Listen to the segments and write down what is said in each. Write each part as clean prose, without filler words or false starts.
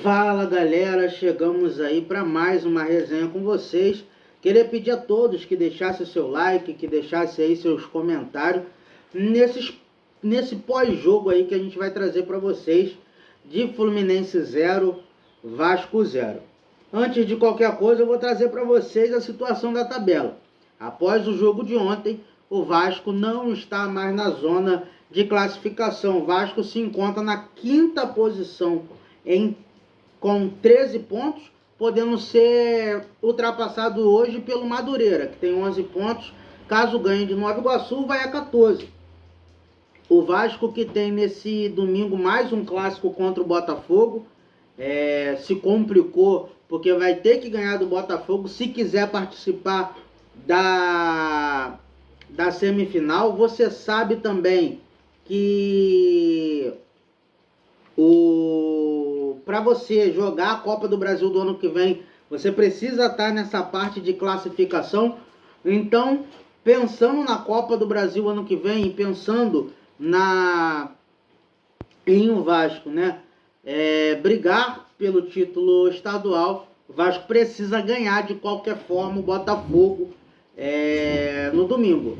Fala galera, chegamos aí para mais uma resenha com vocês. Queria pedir a todos que deixassem seu like, que deixassem aí seus comentários nesse pós-jogo aí que a gente vai trazer para vocês de Fluminense 0, Vasco 0. Antes de qualquer coisa, eu vou trazer para vocês a situação da tabela. Após o jogo de ontem, o Vasco não está mais na zona de classificação. O Vasco se encontra na quinta posição com 13 pontos, podendo ser ultrapassado hoje pelo Madureira, que tem 11 pontos. Caso ganhe de Nova Iguaçu, vai a 14. O Vasco, que tem nesse domingo mais um clássico contra o Botafogo, se complicou porque vai ter que ganhar do Botafogo se quiser participar da semifinal. Você sabe também que para você jogar a Copa do Brasil do ano que vem, você precisa estar nessa parte de classificação. Então, pensando na Copa do Brasil ano que vem, pensando em o Vasco, né? Brigar pelo título estadual, o Vasco precisa ganhar de qualquer forma o Botafogo no domingo.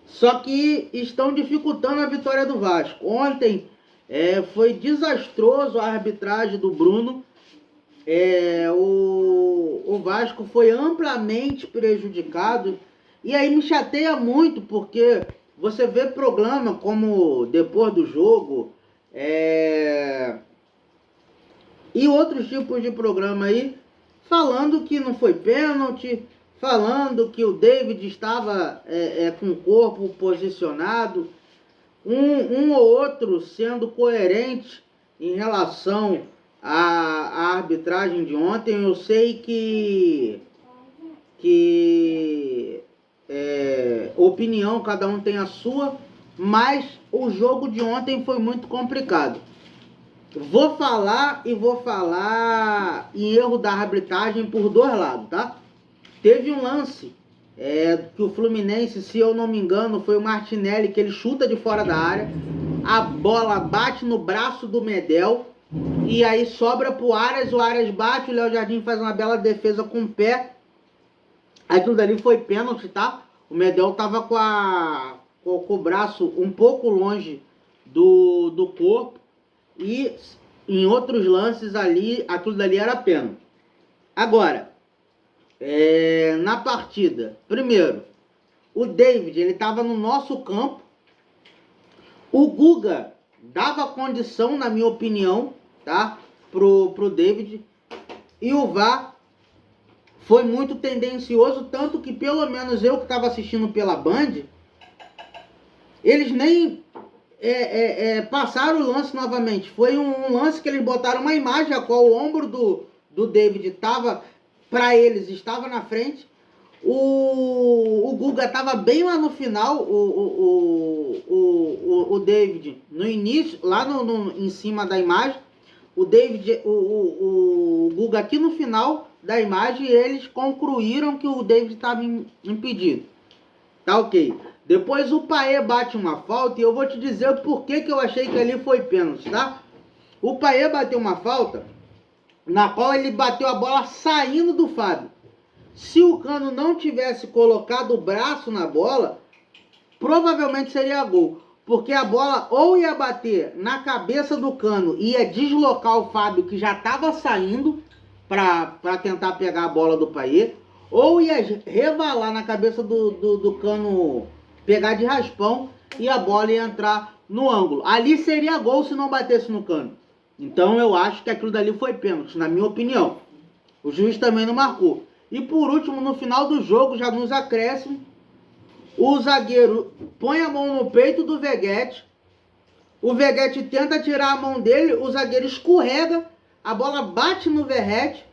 Só que estão dificultando a vitória do Vasco. Ontem foi desastroso a arbitragem do Bruno. O Vasco foi amplamente prejudicado. E aí me chateia muito, porque você vê programa como Depois do Jogo e outros tipos de programa aí, falando que não foi pênalti, falando que o David estava com o corpo posicionado, um ou outro sendo coerente em relação à arbitragem de ontem. Eu sei que opinião, cada um tem a sua, mas o jogo de ontem foi muito complicado. Vou falar em erro da arbitragem por dois lados, tá? Teve um lance que o Fluminense, se eu não me engano, foi o Martinelli, que ele chuta de fora da área, a bola bate no braço do Medel, e aí sobra pro Arias, o Arias bate, o Léo Jardim faz uma bela defesa com o pé. Aquilo dali foi pênalti, tá? O Medel tava com o braço um pouco longe do corpo, e em outros lances ali, aquilo dali era pênalti. Agora, na partida, primeiro, o David, ele estava no nosso campo. O Guga dava condição, na minha opinião, tá, pro David. E o VAR foi muito tendencioso, tanto que pelo menos eu que estava assistindo pela Band, eles nem passaram o lance novamente. Foi um lance que eles botaram uma imagem a qual o ombro do David estava, para eles, estava na frente. O Guga estava bem lá no final, o David no início, lá em cima da imagem. O David, o Guga aqui no final da imagem, e eles concluíram que o David estava impedido. Tá ok. Depois o Paê bate uma falta, e eu vou te dizer o porquê que eu achei que ali foi pênalti, tá? O Paê bateu uma falta na qual ele bateu a bola saindo do Fábio. Se o Cano não tivesse colocado o braço na bola, provavelmente seria gol. Porque a bola ou ia bater na cabeça do Cano e ia deslocar o Fábio, que já estava saindo, para tentar pegar a bola do Paê, ou ia revalar na cabeça do Cano, pegar de raspão, e a bola ia entrar no ângulo. Ali seria gol se não batesse no Cano. Então eu acho que aquilo dali foi pênalti, na minha opinião. O juiz também não marcou. E por último, no final do jogo, já nos acréscimos, o zagueiro põe a mão no peito do Veguete. O Veguete tenta tirar a mão dele, o zagueiro escorrega, a bola bate no Verrete,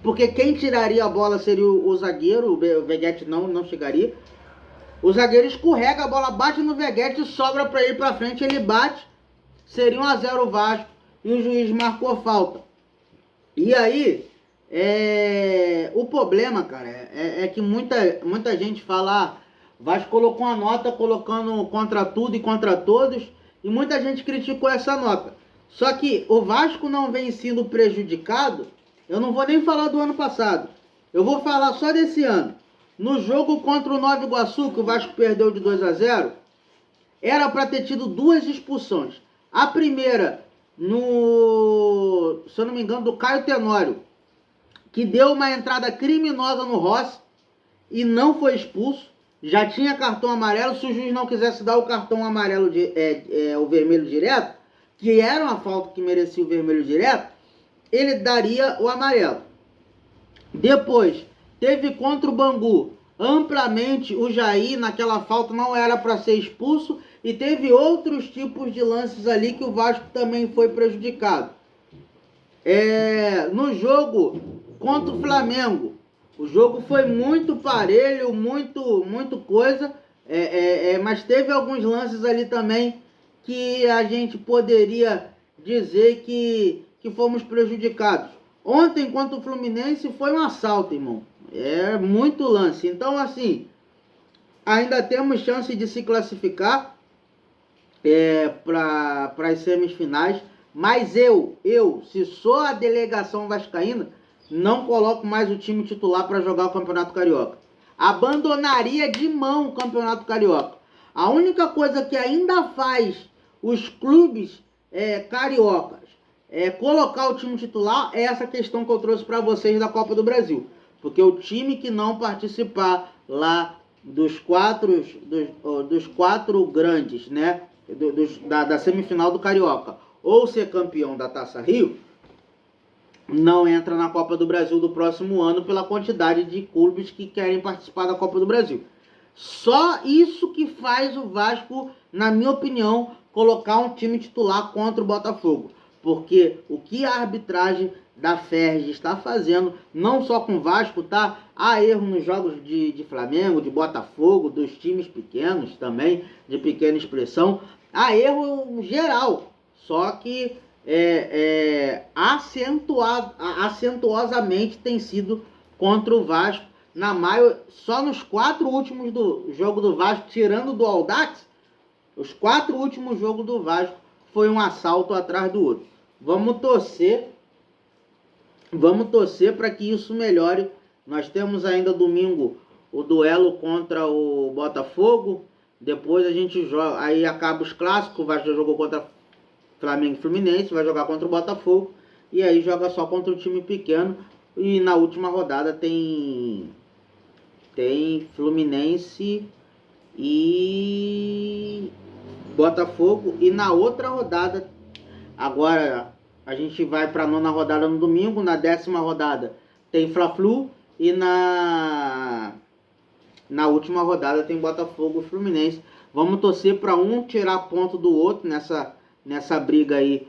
porque quem tiraria a bola seria o zagueiro, o Veguete não chegaria. O zagueiro escorrega, a bola bate no Veguete, sobra para ele para frente, ele bate, seria 1-0 o Vasco, e o juiz marcou a falta. E aí, o problema, cara, é que muita gente fala, Vasco colocou uma nota colocando contra tudo e contra todos, e muita gente criticou essa nota. Só que o Vasco não vem sendo prejudicado. Eu não vou nem falar do ano passado. Eu vou falar só desse ano. No jogo contra o Nova Iguaçu, que o Vasco perdeu de 2-0, era para ter tido 2 expulsões. A primeira, se eu não me engano, do Caio Tenório, que deu uma entrada criminosa no Rossi e não foi expulso. Já tinha cartão amarelo. Se o juiz não quisesse dar o cartão amarelo, o vermelho direto, que era uma falta que merecia o vermelho direto, ele daria o amarelo. Depois, teve contra o Bangu, amplamente o Jair, naquela falta, não era para ser expulso, e teve outros tipos de lances ali que o Vasco também foi prejudicado. No jogo contra o Flamengo, o jogo foi muito parelho, muito coisa, mas teve alguns lances ali também que a gente poderia dizer que fomos prejudicados. Ontem, contra o Fluminense, foi um assalto, irmão. Muito lance. Então, assim, ainda temos chance de se classificar para as semifinais. Mas eu, se sou a delegação vascaína, não coloco mais o time titular para jogar o Campeonato Carioca. Abandonaria de mão o Campeonato Carioca. A única coisa que ainda faz os clubes cariocas colocar o time titular é essa questão que eu trouxe para vocês da Copa do Brasil. Porque o time que não participar lá dos quatro grandes, né, da semifinal do Carioca, ou ser campeão da Taça Rio, não entra na Copa do Brasil do próximo ano pela quantidade de clubes que querem participar da Copa do Brasil. Só isso que faz o Vasco, na minha opinião, colocar um time titular contra o Botafogo. Porque o que a arbitragem da Ferg está fazendo, não só com o Vasco, tá? Há erro nos jogos de Flamengo, de Botafogo, dos times pequenos também, de pequena expressão. Há erro geral. Só que acentuosamente tem sido contra o Vasco. Só nos 4 últimos do jogo do Vasco, tirando do Audax, os 4 últimos jogos do Vasco foi um assalto atrás do outro. Vamos torcer para que isso melhore. Nós temos ainda domingo o duelo contra o Botafogo. Depois a gente joga, aí acaba os clássicos. O Vasco já jogou contra Flamengo e Fluminense, vai jogar contra o Botafogo. E aí joga só contra o time pequeno. E na última rodada tem Fluminense e Botafogo. E na outra rodada, agora a gente vai para a 9ª rodada no domingo. Na 10ª rodada tem Fla-Flu. E na última rodada tem Botafogo e Fluminense. Vamos torcer para um tirar ponto do outro nessa briga aí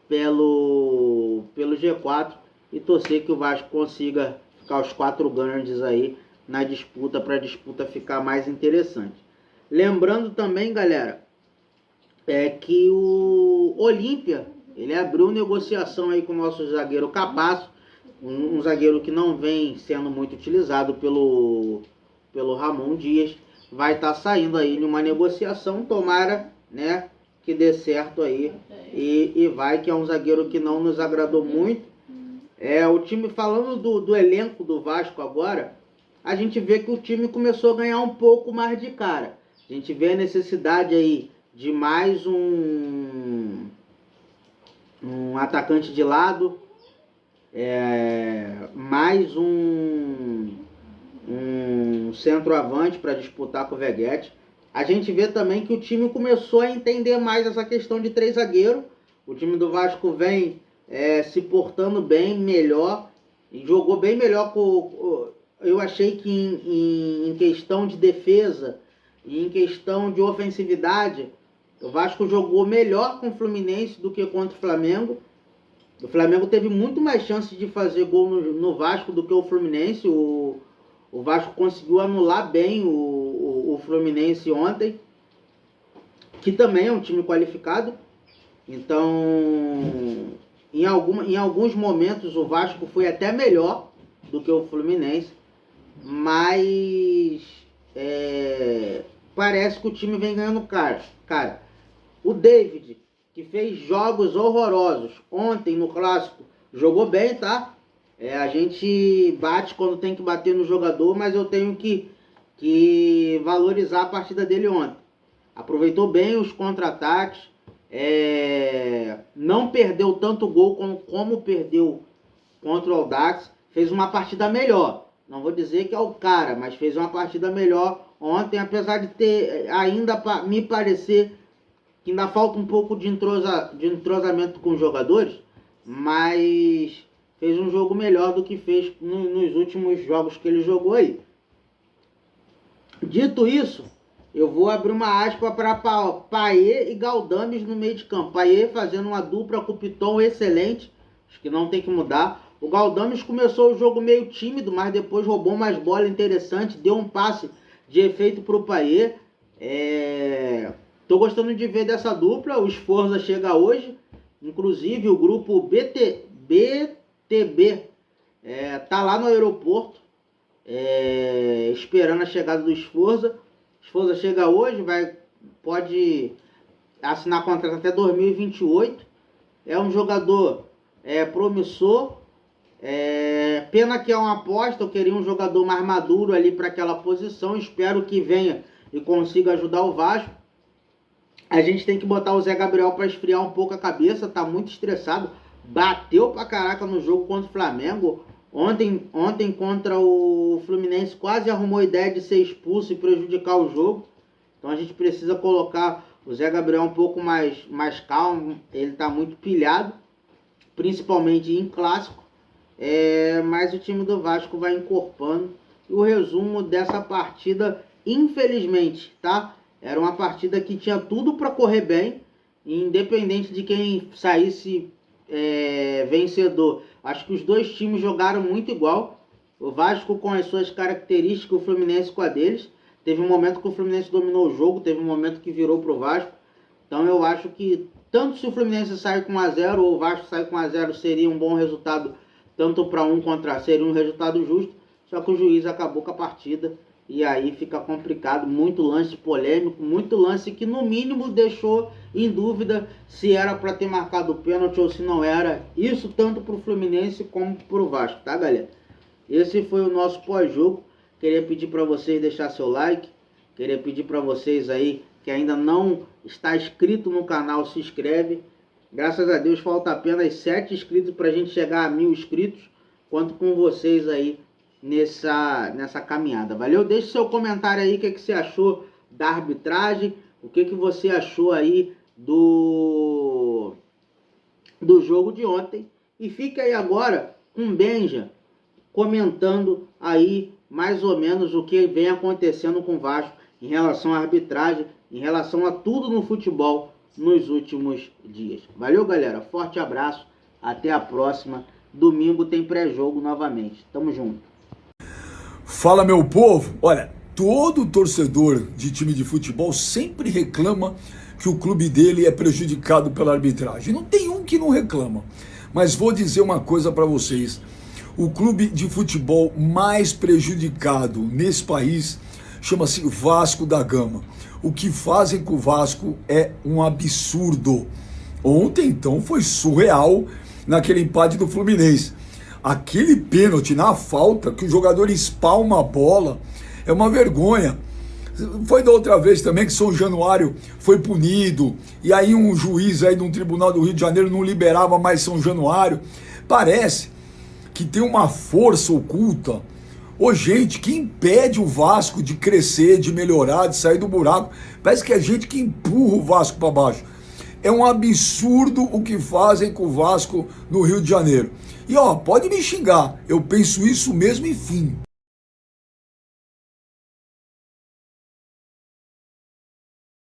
pelo G4. E torcer que o Vasco consiga ficar os 4 grandes aí na disputa, para a disputa ficar mais interessante. Lembrando também, galera, que o Olímpia, ele abriu negociação aí com o nosso zagueiro Cabasso, um zagueiro que não vem sendo muito utilizado pelo Ramon Dias. Vai estar saindo aí numa negociação, tomara, né, que dê certo aí. E vai, que é um zagueiro que não nos agradou muito. O time, falando do elenco do Vasco agora, a gente vê que o time começou a ganhar um pouco mais de cara. A gente vê a necessidade aí de mais um atacante de lado, mais um centroavante para disputar com o Veguete. A gente vê também que o time começou a entender mais essa questão de 3 zagueiros. O time do Vasco vem se portando bem melhor, e jogou bem melhor. Eu achei que em questão de defesa e em questão de ofensividade, o Vasco jogou melhor com o Fluminense do que contra o Flamengo. O Flamengo teve muito mais chance de fazer gol no Vasco do que o Fluminense. O Vasco conseguiu anular bem o Fluminense ontem, que também é um time qualificado. Então, em alguns momentos o Vasco foi até melhor do que o Fluminense, mas parece que o time vem ganhando cara. O David que fez jogos horrorosos. Ontem no Clássico jogou bem, tá? A gente bate quando tem que bater no jogador, mas eu tenho que valorizar a partida dele ontem. Aproveitou bem os contra-ataques, não perdeu tanto gol como perdeu contra o Audax, fez uma partida melhor. Não vou dizer que é o cara, mas fez uma partida melhor ontem, apesar de ter ainda, me parecer, que ainda falta um pouco de entrosamento com os jogadores, mas fez um jogo melhor do que fez nos últimos jogos que ele jogou aí. Dito isso, eu vou abrir uma aspa para Payet e Galdames no meio de campo. Payet fazendo uma dupla com o Piton excelente, acho que não tem que mudar. O Galdames começou o jogo meio tímido, mas depois roubou umas bolas interessantes, deu um passe de efeito para o Payet. Tô gostando de ver dessa dupla. O Sforza chega hoje, inclusive o grupo BTB tá lá no aeroporto, esperando a chegada do Sforza. Sforza chega hoje, pode assinar contrato até 2028. É um jogador promissor. Pena que é uma aposta. Eu queria um jogador mais maduro ali para aquela posição. Espero que venha e consiga ajudar o Vasco. A gente tem que botar o Zé Gabriel para esfriar um pouco a cabeça. Tá muito estressado. Bateu pra caraca no jogo contra o Flamengo. Ontem contra o Fluminense quase arrumou ideia de ser expulso e prejudicar o jogo. Então a gente precisa colocar o Zé Gabriel um pouco mais calmo. Ele está muito pilhado, principalmente em clássico. Mas o time do Vasco vai encorpando. E o resumo dessa partida, infelizmente, tá? Era uma partida que tinha tudo para correr bem, independente de quem saísse vencedor. Acho que os dois times jogaram muito igual. O Vasco com as suas características, o Fluminense com a deles. Teve um momento que o Fluminense dominou o jogo, teve um momento que virou pro Vasco. Então eu acho que tanto se o Fluminense sair com 1-0 ou o Vasco sair com 1-0 seria um bom resultado, tanto para um contra seria um resultado justo. Só que o juiz acabou com a partida e aí fica complicado. Muito lance polêmico, muito lance que no mínimo deixou em dúvida se era para ter marcado o pênalti ou se não era. Isso tanto para o Fluminense como para o Vasco, tá, galera? Esse foi o nosso pós-jogo. Queria pedir para vocês deixar seu like. Queria pedir para vocês aí que ainda não está inscrito no canal, se inscreve. Graças a Deus falta apenas 7 inscritos para a gente chegar a 1000 inscritos. Conto com vocês aí nessa caminhada. Valeu? Deixe seu comentário aí, o que você achou da arbitragem, o que você achou aí do jogo de ontem. E fica aí agora com o Benja comentando aí mais ou menos o que vem acontecendo com o Vasco em relação à arbitragem, em relação a tudo no futebol nos últimos dias. Valeu, galera. Forte abraço. Até a próxima. Domingo tem pré-jogo novamente. Tamo junto. Fala, meu povo. Olha, todo torcedor de time de futebol sempre reclama que o clube dele é prejudicado pela arbitragem. Não tem um que não reclama. Mas vou dizer uma coisa para vocês. O clube de futebol mais prejudicado nesse país chama-se Vasco da Gama. O que fazem com o Vasco é um absurdo. Ontem, então, foi surreal naquele empate do Fluminense. Aquele pênalti na falta, que o jogador espalma a bola, é uma vergonha. Foi da outra vez também que São Januário foi punido, e aí um juiz aí de um tribunal do Rio de Janeiro não liberava mais São Januário. Parece que tem uma força oculta, gente, que impede o Vasco de crescer, de melhorar, de sair do buraco. Parece que é gente que empurra o Vasco para baixo. É um absurdo o que fazem com o Vasco no Rio de Janeiro. E pode me xingar, eu penso isso mesmo, enfim.